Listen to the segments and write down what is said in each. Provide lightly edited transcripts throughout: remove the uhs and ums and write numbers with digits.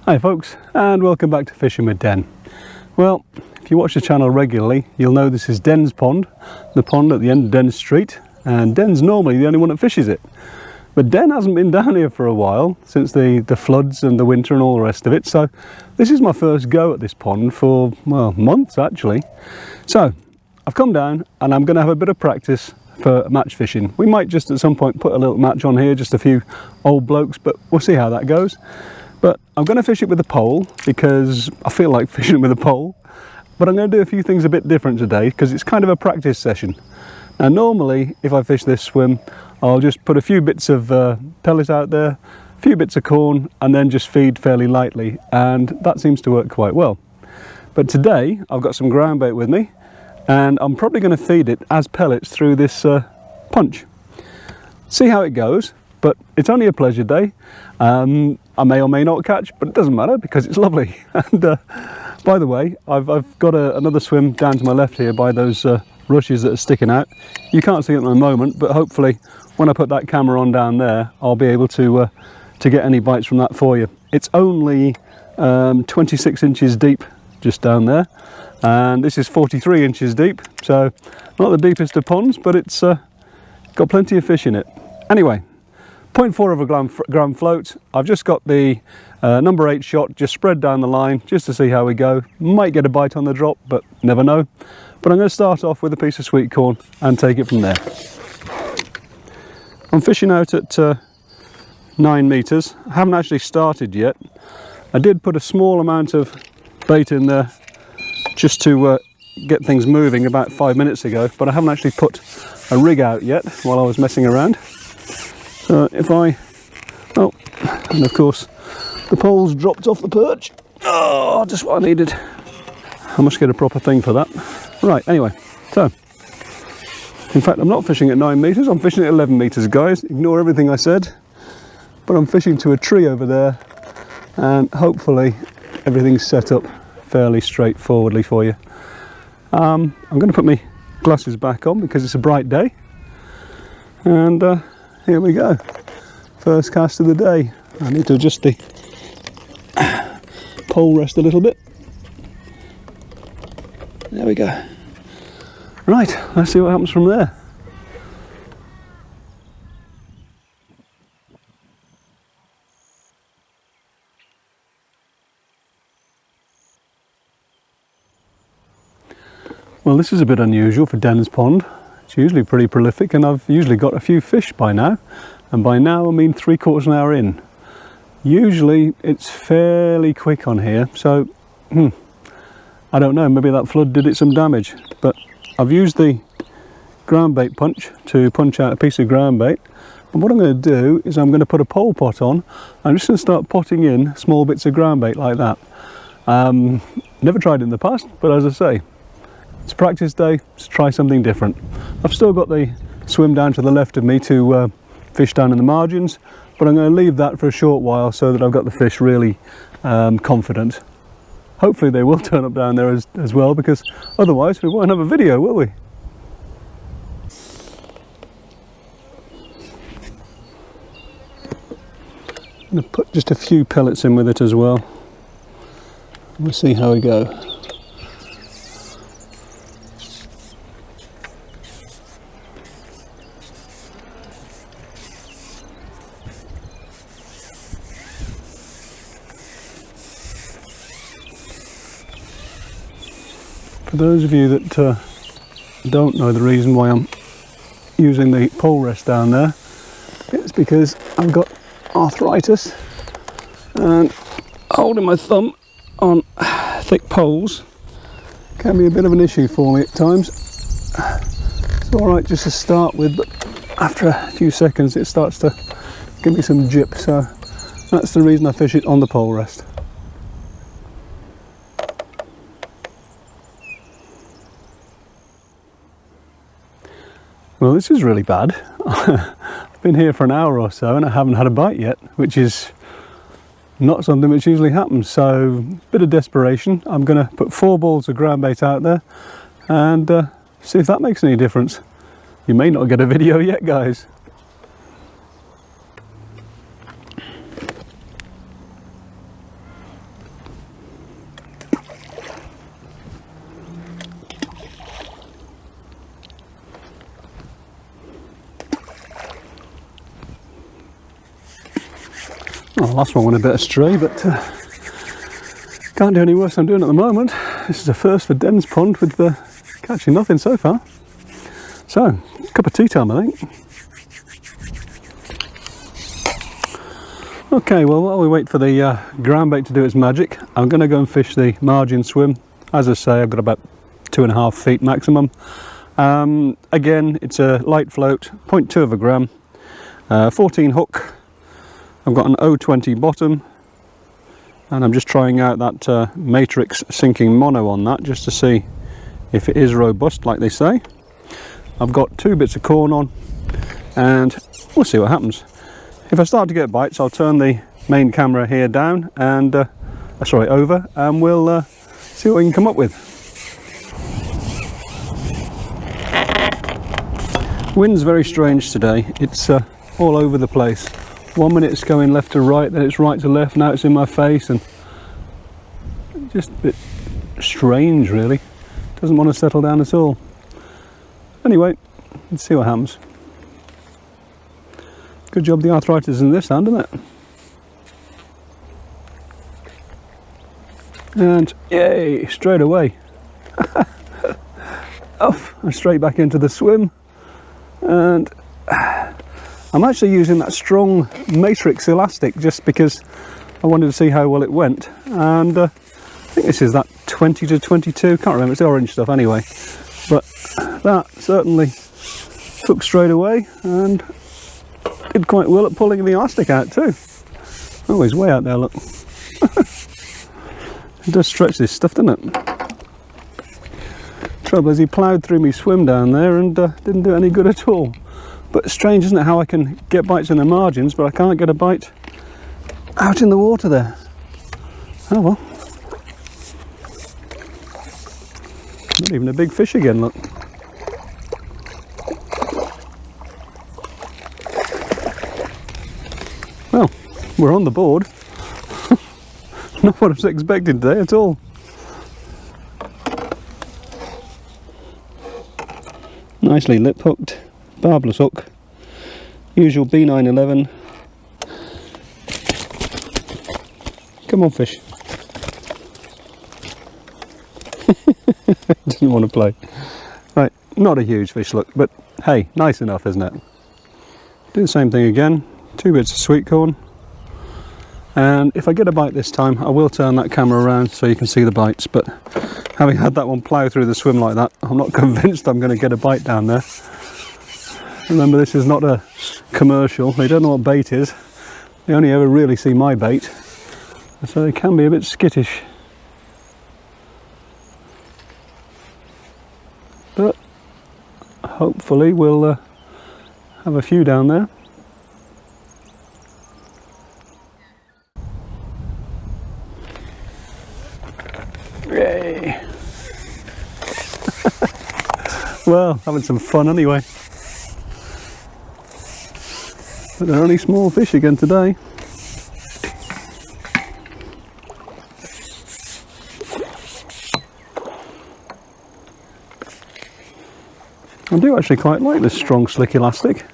Hi folks, and welcome back to Fishing with Den. Well, if you watch the channel regularly, you'll know this is Den's pond, the pond at the end of Den Street, and Den's normally the only one that fishes it. But Den hasn't been down here for a while, since the floods and the winter and all the rest of it, so this is my first go at this pond for, well, months actually. So, I've come down and I'm going to have a bit of practice for match fishing. We might just at some point put a little match on here, just a few old blokes, but we'll see how that goes. But I'm going to fish it with a pole because I feel like fishing with a pole. But I'm going to do a few things a bit different today because it's kind of a practice session. Now normally if I fish this swim, I'll just put a few bits of pellet out there, a few bits of corn, and then just feed fairly lightly, and that seems to work quite well. But today I've got some ground bait with me, and I'm probably going to feed it as pellets through this punch. See how it goes, but it's only a pleasure day. I may or may not catch, but it doesn't matter because it's lovely. And by the way, I've got another swim down to my left here by those rushes that are sticking out. You can't see it at the moment, but hopefully when I put that camera on down there, I'll be able to get any bites from that for you. It's only 26 inches deep just down there, and this is 43 inches deep, so not the deepest of ponds, but it's got plenty of fish in it. Anyway, 0.4 of a gram float. I've just got the number 8 shot just spread down the line just to see how we go. Might get a bite on the drop, but never know. But I'm going to start off with a piece of sweet corn and take it from there. I'm fishing out at 9 meters. I haven't actually started yet. I did put a small amount of bait in there just to get things moving about 5 minutes ago, but I haven't actually put a rig out yet while I was messing around. So if I, oh, and of course the pole's dropped off the perch. Oh, just what I needed. I must get a proper thing for that. Right, anyway, so in fact I'm not fishing at 9 meters, I'm fishing at 11 meters, guys. Ignore everything I said, but I'm fishing to a tree over there, and hopefully everything's set up fairly straightforwardly for you. I'm going to put my glasses back on because it's a bright day, and here we go. First cast of the day. I need to adjust the pole rest a little bit. There we go. Right, let's see what happens from there. Well, this is a bit unusual for Den's pond. It's usually pretty prolific, and I've usually got a few fish by now. And by now I mean 3/4 an hour in. Usually it's fairly quick on here, so I don't know, maybe that flood did it some damage. But I've used the ground bait punch to punch out a piece of ground bait. And what I'm going to do is I'm going to put a pole pot on. I'm just going to start potting in small bits of ground bait like that. Never tried it in the past, but as I say, it's practice day, let's try something different. I've still got the swim down to the left of me to fish down in the margins, but I'm going to leave that for a short while so that I've got the fish really confident. Hopefully they will turn up down there as well, because otherwise we won't have a video, will we? I'm going to put just a few pellets in with it as well. We'll see how we go. For those of you that don't know the reason why I'm using the pole rest down there, it's because I've got arthritis, and holding my thumb on thick poles can be a bit of an issue for me at times. It's alright just to start with, but after a few seconds it starts to give me some jip, so that's the reason I fish it on the pole rest. Well, this is really bad. I've been here for an hour or so and I haven't had a bite yet, which is not something which usually happens. So, bit of desperation. I'm going to put 4 balls of ground bait out there and see if that makes any difference. You may not get a video yet, guys. Well, the last one went a bit astray, but can't do any worse than I'm doing at the moment. This is a first for Den's Pond with catching nothing so far. So, cup of tea time, I think. Okay, well, while we wait for the groundbait to do its magic, I'm going to go and fish the margin swim. As I say, I've got about 2.5 feet maximum. Again, it's a light float, 0.2 of a gram, 14 hook. I've got an 020 bottom, and I'm just trying out that matrix sinking mono on that, just to see if it is robust, like they say. I've got 2 bits of corn on, and we'll see what happens. If I start to get bites, I'll turn the main camera here down and over, and we'll see what we can come up with. Wind's very strange today. It's all over the place. 1 minute it's going left to right, then it's right to left, now it's in my face, and just a bit strange really. Doesn't want to settle down at all. Anyway, let's see what happens. Good job the arthritis is in this hand, isn't it? And yay, straight away. Off and straight back into the swim. And I'm actually using that strong matrix elastic just because I wanted to see how well it went. And I think this is that 20 to 22, can't remember, it's the orange stuff anyway. But that certainly took straight away and did quite well at pulling the elastic out too. Oh, he's way out there, look. It does stretch this stuff, doesn't it? Trouble is he ploughed through me swim down there and didn't do any good at all. But strange, isn't it, how I can get bites in the margins, but I can't get a bite out in the water there. Oh well. Not even a big fish again, look. Well, we're on the board. Not what I was expecting today at all. Nicely lip hooked, barbless hook, usual B911. Come on, fish. Doesn't want to play. Right, not a huge fish, look, but hey, nice enough, isn't it? Do the same thing again, 2 bits of sweet corn. And if I get a bite this time, I will turn that camera around so you can see the bites, but having had that one plough through the swim like that, I'm not convinced I'm going to get a bite down there. Remember, this is not a commercial, they don't know what bait is, they only ever really see my bait, so they can be a bit skittish. But hopefully we'll have a few down there. Yay! Well, having some fun anyway. But they're only small fish again today. I do actually quite like this strong slick elastic.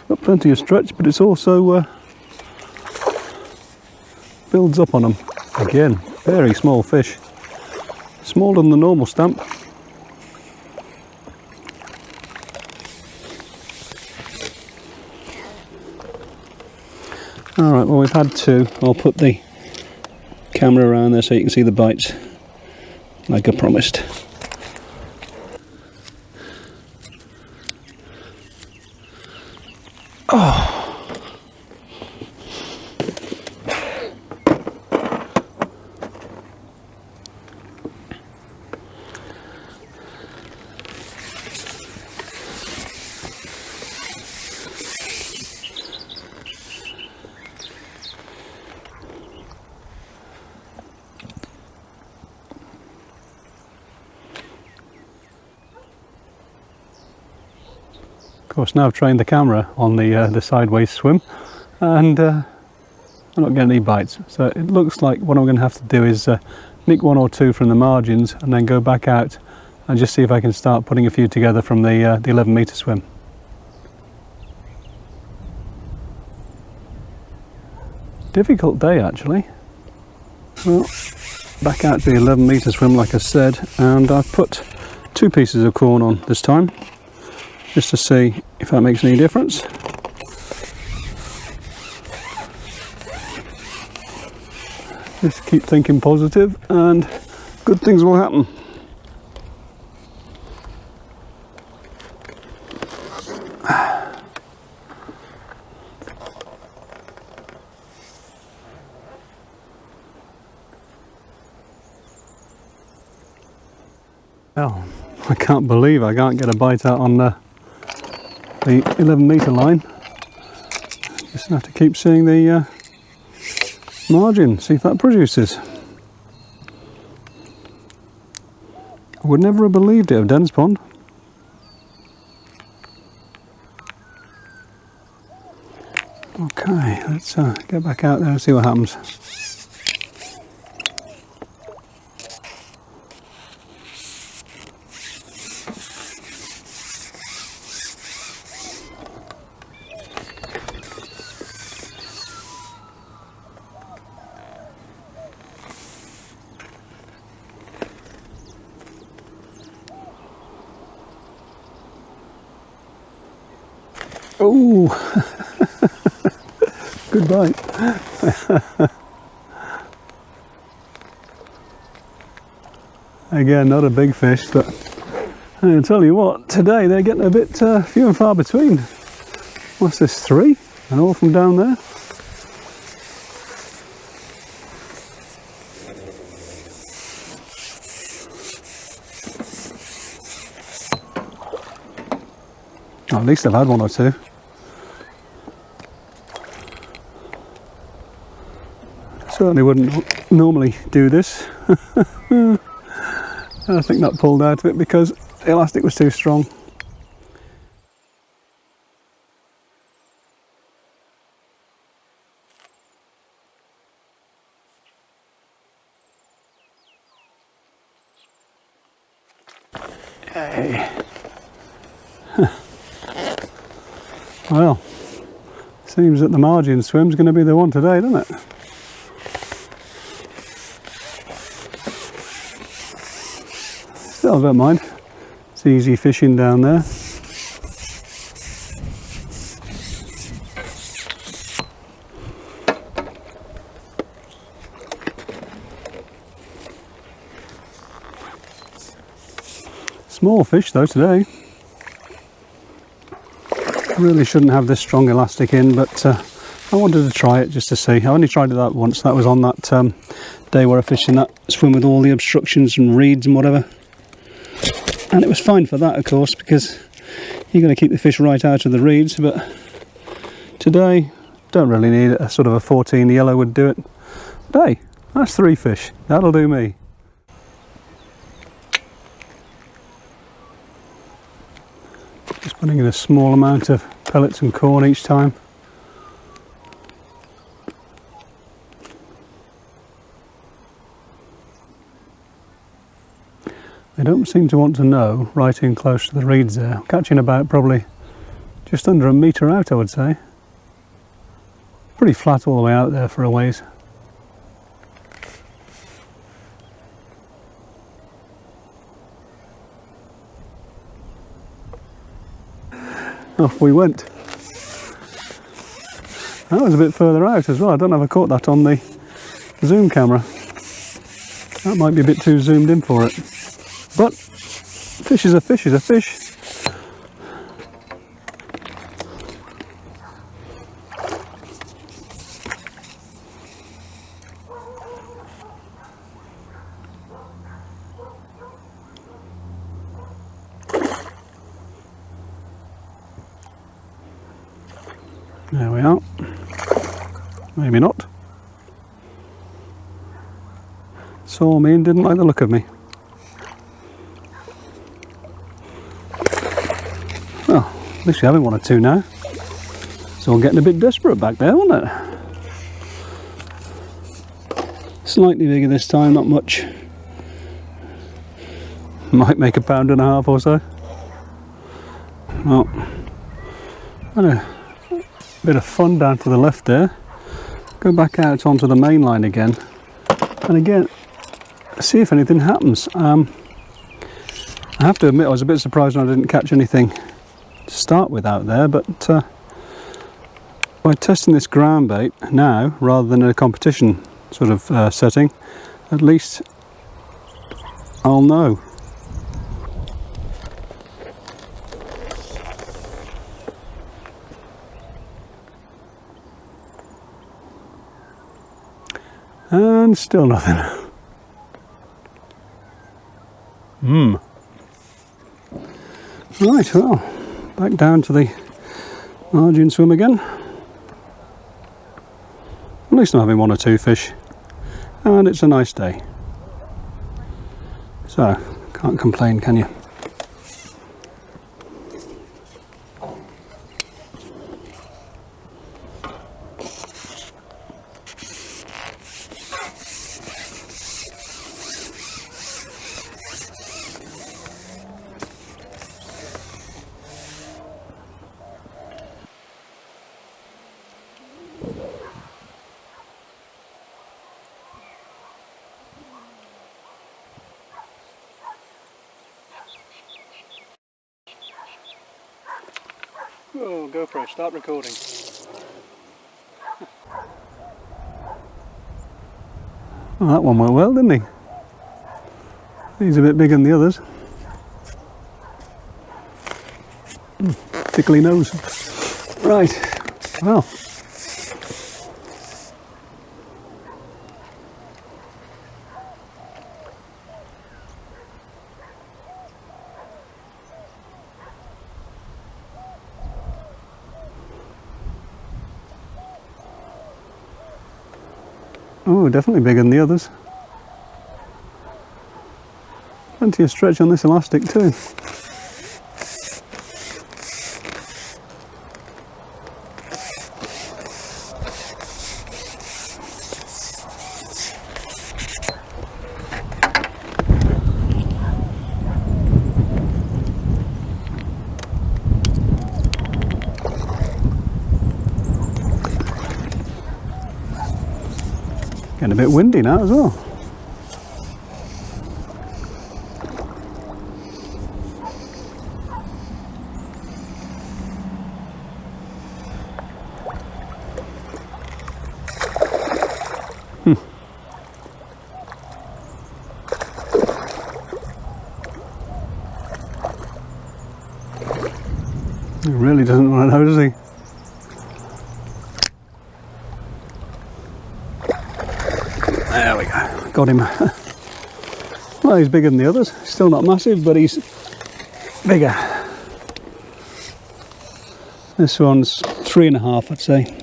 Got plenty of stretch, but it's also builds up on them. Again, very small fish. Smaller than the normal stamp. Alright, well, we've had 2. I'll put the camera around there so you can see the bites, like I promised. Oh! Of course, now I've trained the camera on the sideways swim, and I'm not getting any bites. So it looks like what I'm going to have to do is nick 1 or 2 from the margins and then go back out and just see if I can start putting a few together from the 11 metre swim. difficult day actually. Well, back out to the 11 metre swim like I said, and I've put 2 pieces of corn on this time, just to see if that makes any difference. Just keep thinking positive and good things will happen. Well, I can't believe I can't get a bite out on the 11 metre line. Just have to keep seeing the margin, see if that produces. I would never have believed it of Den's Pond. Okay, let's get back out there and see what happens. Oh, good bite. Again, not a big fish, but I'll tell you what, today they're getting a bit few and far between. What's this, 3? And all from down there? Oh, at least I've had 1 or 2. Certainly wouldn't normally do this. I think that pulled out of it because the elastic was too strong. Hey. Well, seems that the margin swim's going to be the one today, doesn't it? Still, I don't mind. It's easy fishing down there. Small fish though today. Really shouldn't have this strong elastic in, but I wanted to try it just to see. I only tried it that once. That was on that day where I fished in that swim with all the obstructions and reeds and whatever. And it was fine for that, of course, because you're going to keep the fish right out of the reeds. But today, don't really need it. A sort of a 14 yellow would do it. But hey, that's 3 fish. That'll do me. Just putting in a small amount of pellets and corn each time. They don't seem to want to know right in close to the reeds there. I'm catching about probably just under a metre out, I would say. Pretty flat all the way out there for a ways. Off we went. That was a bit further out as well. I don't know if I caught that on the zoom camera. That might be a bit too zoomed in for it. But fish is a fish is a fish. There we are. Maybe not. Saw me and didn't like the look of me. Well, at least we're having 1 or 2 now. It's all getting a bit desperate back there, wasn't it? Slightly bigger this time, not much. Might make a £1.5 pounds or so. Well, had a bit of fun down to the left there. go back out onto the main line again, and again see if anything happens. I have to admit I was a bit surprised when I didn't catch anything to start with out there, but by testing this ground bait now rather than in a competition sort of setting, at least I'll know. And still nothing. Right, well, back down to the margin swim again. At least I'm having one or two fish, and it's a nice day. So, can't complain, can you? Oh, GoPro, start recording. Well, that one went well, didn't he? He's a bit bigger than the others. Tickly nose. Right, well. Oh, definitely bigger than the others. Plenty of stretch on this elastic too. Getting a bit windy now as well. He really doesn't want to know, does he? There we go, got him. Well, he's bigger than the others. Still not massive, but he's bigger. This one's 3.5, I'd say.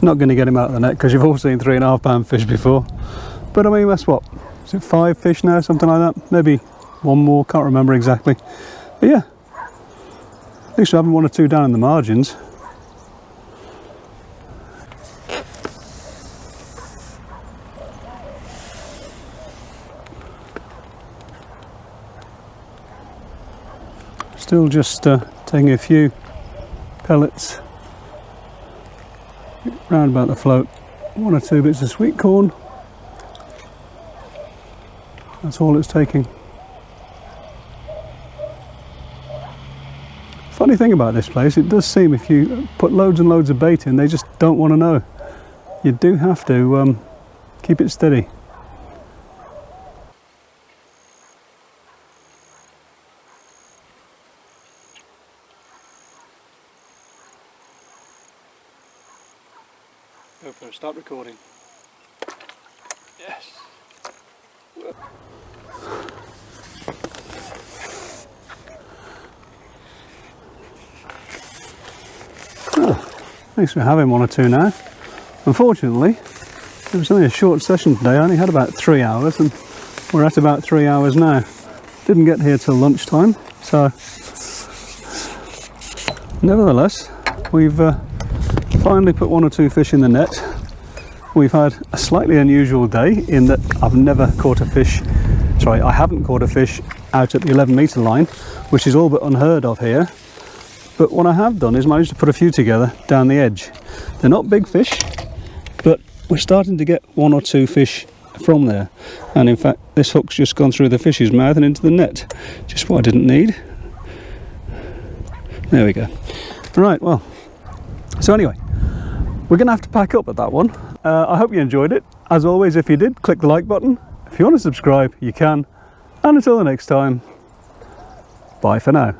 Not going to get him out of the net because you've all seen 3.5 pound fish before. But I mean, that's what? Is it 5 fish now, something like that? Maybe one more, can't remember exactly. But yeah, at least we're having 1 or 2 down in the margins. Still just taking a few pellets round about the float. 1 or 2 bits of sweet corn. That's all it's taking. Funny thing about this place, it does seem if you put loads and loads of bait in, they just don't want to know. You do have to keep it steady. GoPro, start recording. Yes. Oh, at least we're having 1 or 2 now. Unfortunately, it was only a short session today. I only had about 3 hours, and we're at about 3 hours now. Didn't get here till lunchtime, so nevertheless, we've finally put 1 or 2 fish in the net. We've had a slightly unusual day in that I've never caught a fish, I haven't caught a fish out at the 11 metre line, which is all but unheard of here. But what I have done is managed to put a few together down the edge. They're not big fish, but we're starting to get 1 or 2 fish from there. And in fact, this hook's just gone through the fish's mouth and into the net. Just what I didn't need. There we go. Right, well, so anyway, we're going to have to pack up at that one. I hope you enjoyed it. As always, if you did, click the like button. If you want to subscribe, you can. And until the next time, bye for now.